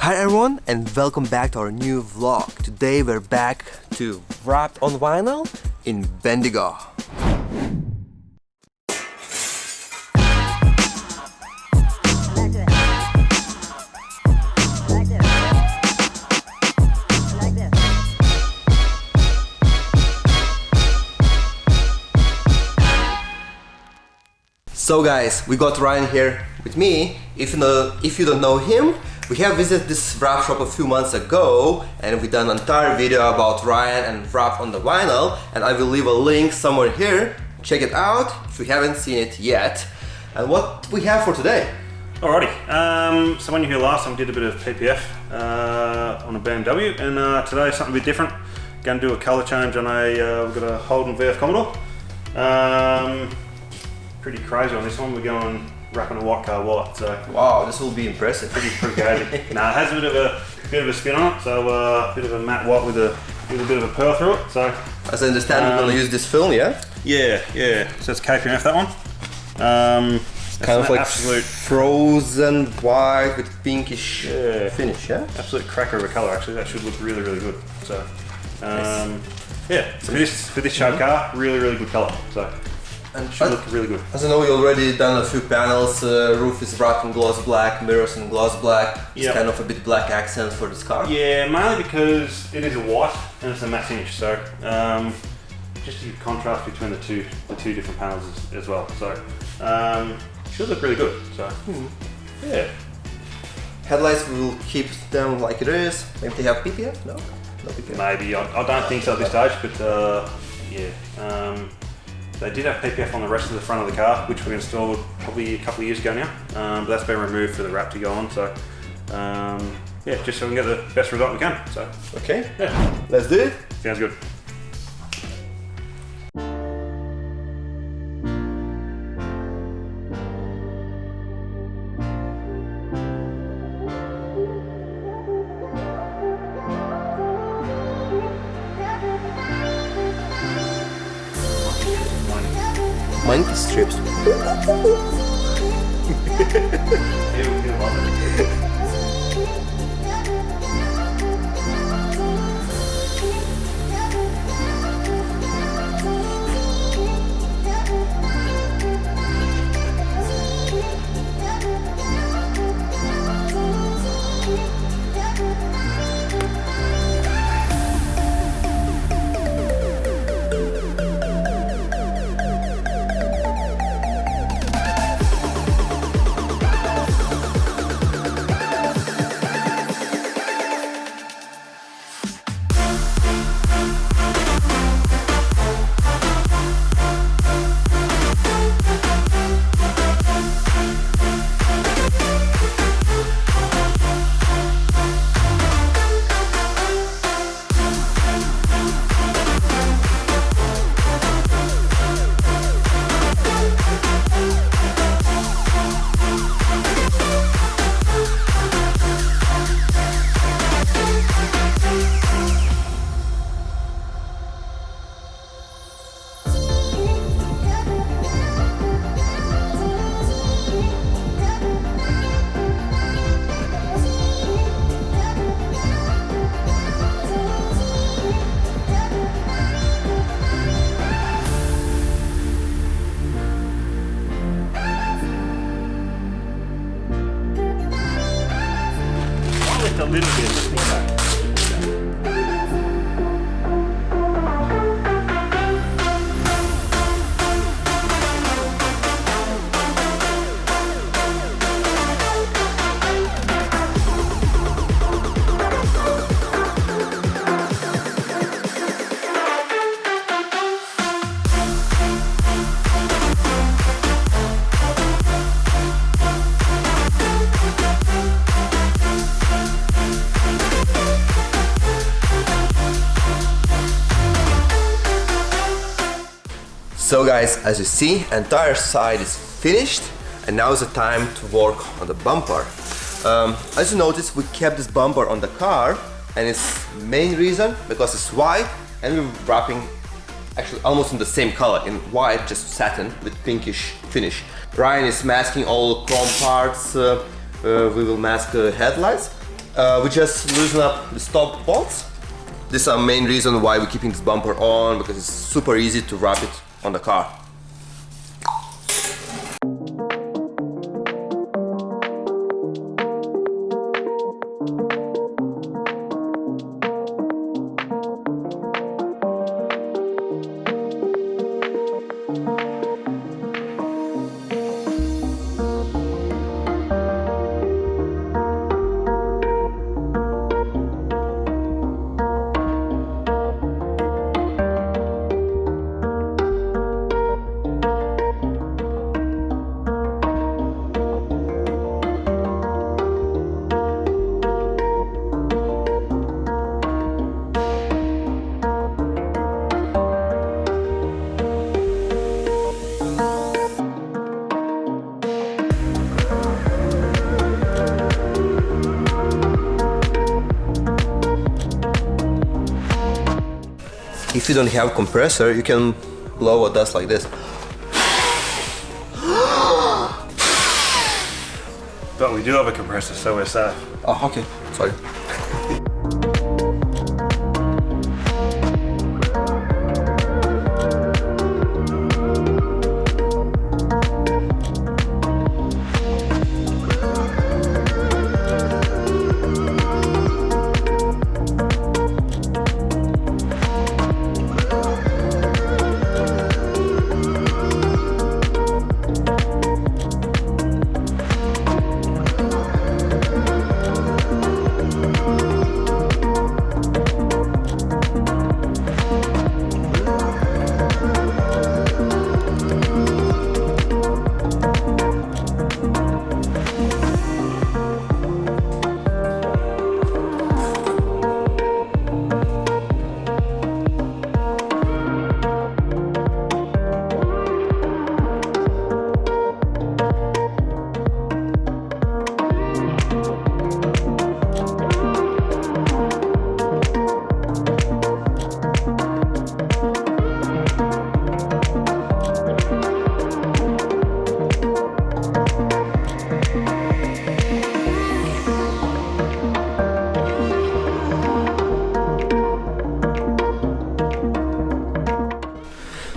Hi everyone and welcome back to our new vlog. Today we're back to Wrapped on Vinyl in Bendigo. So guys, we got Ryan here with me. If you don't know him, we have visited this wrap shop a few months ago and we done an entire video about Ryan and Wrapped on the Vinyl, and I will leave a link somewhere here. Check it out if you haven't seen it yet. And what we have for today? Alrighty, so when you were here last time, we did a bit of PPF on a BMW, and today something a bit different. Going to do a colour change on we've got a Holden Commodore. Pretty crazy on this one. We're going wrapping a white car white. So wow, this will be impressive. Pretty crazy. Nah, it has a bit of a spin on it. So a bit of a matte white with a bit of a pearl through it. So as I understand, we're going to use this film, yeah? Yeah. So it's KPMF, that one. It's kind of like absolute frozen white with pinkish finish, yeah? Absolute cracker of a colour. Actually, that should look really good. So nice. Yeah, for this shape car, really good colour. So. And should look really good. As I know, you already done a few panels. Roof is wrapped in gloss black, mirrors in gloss black. It's kind of a bit black accent for this car. Yeah, mainly because it is a white and it's a matte finish. So just to give contrast between the two different panels as well. So should look really good. So yeah. Headlights, we will keep them like it is. Maybe they have PPF? No PPF. Maybe. I don't think so at this stage, but yeah. They did have PPF on the rest of the front of the car, which we installed probably a couple of years ago now, but that's been removed for the wrap to go on. So yeah, just so we can get the best result we can. So okay, yeah, let's do it. Sounds good. Monkey strips. A little bit of feedback. So guys, as you see, entire side is finished and now is the time to work on the bumper. As you notice, we kept this bumper on the car, and its main reason because it's white and we're wrapping actually almost in the same color, in white, just satin with pinkish finish. Ryan is masking all chrome parts. We will mask headlights. we just loosen up the stop bolts. This is our main reason why we're keeping this bumper on, because it's super easy to wrap it on the car. If you don't have a compressor, you can blow a dust like this. But we do have a compressor, so we're safe. Oh, okay. Sorry.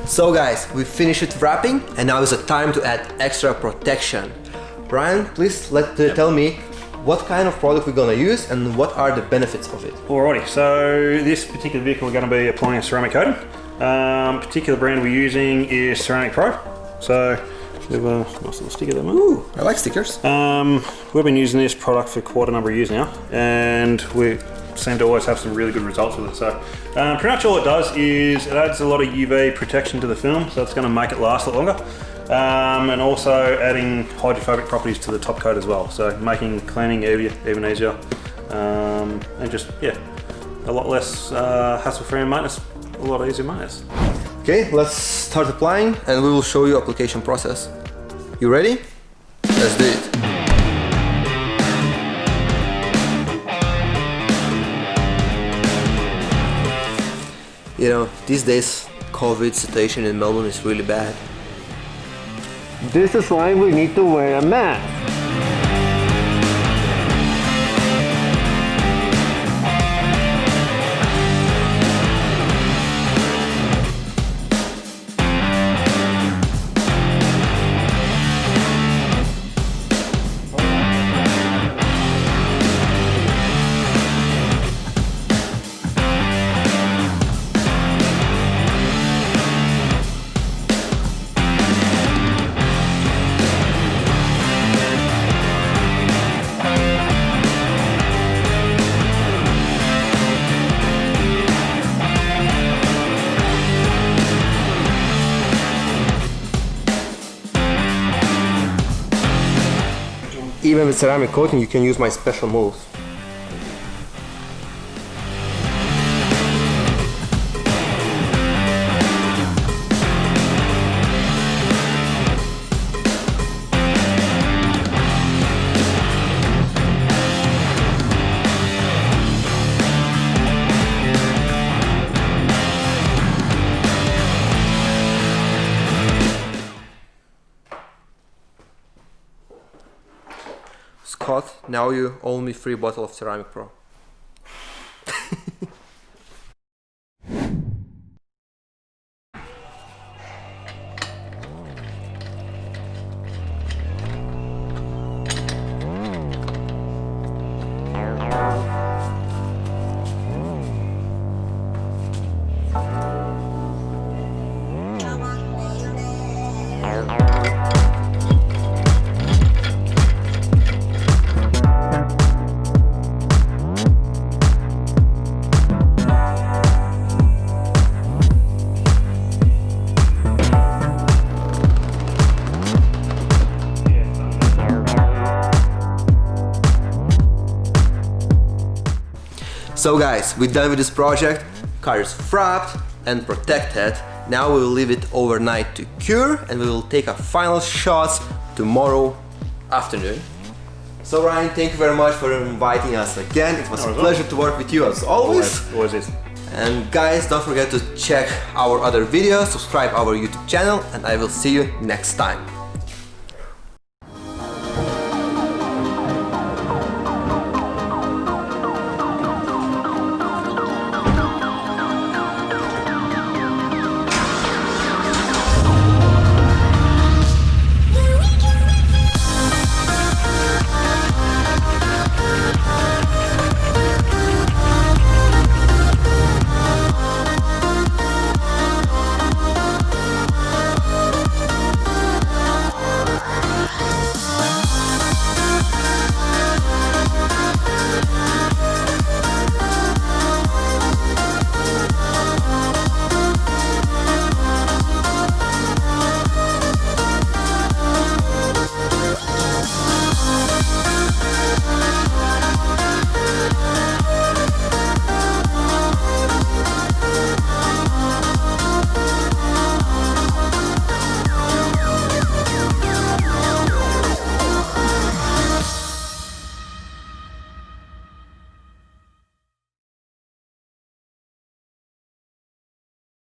So guys, we finished wrapping and now is the time to add extra protection. Brian, please tell me what kind of product we're gonna use and what are the benefits of it. Alrighty, so this particular vehicle we're going to be applying a ceramic coating. Particular brand we're using is Ceramic Pro. So we have a nice little sticker there. Ooh, I like stickers. We've been using this product for quite a number of years now, and we seem to always have some really good results with it. So pretty much all it does is it adds a lot of UV protection to the film, so it's going to make it last a lot longer. And also adding hydrophobic properties to the top coat as well, so making cleaning even easier, and just, yeah, a lot less hassle-free maintenance, a lot easier maintenance. Okay, let's start applying and we will show you application process. You ready? Let's do it. You know, these days COVID situation in Melbourne is really bad. This is why we need to wear a mask. Even with ceramic coating, you can use my special moves. jackpot. Now you owe me free bottle of Ceramic Pro. So guys, we're done with this project. Car is wrapped and protected. Now we will leave it overnight to cure and we will take our final shots tomorrow afternoon. So Ryan, thank you very much for inviting us again. It was a pleasure to work with you as always. Always is. And guys, don't forget to check our other videos, subscribe our YouTube channel, and I will see you next time.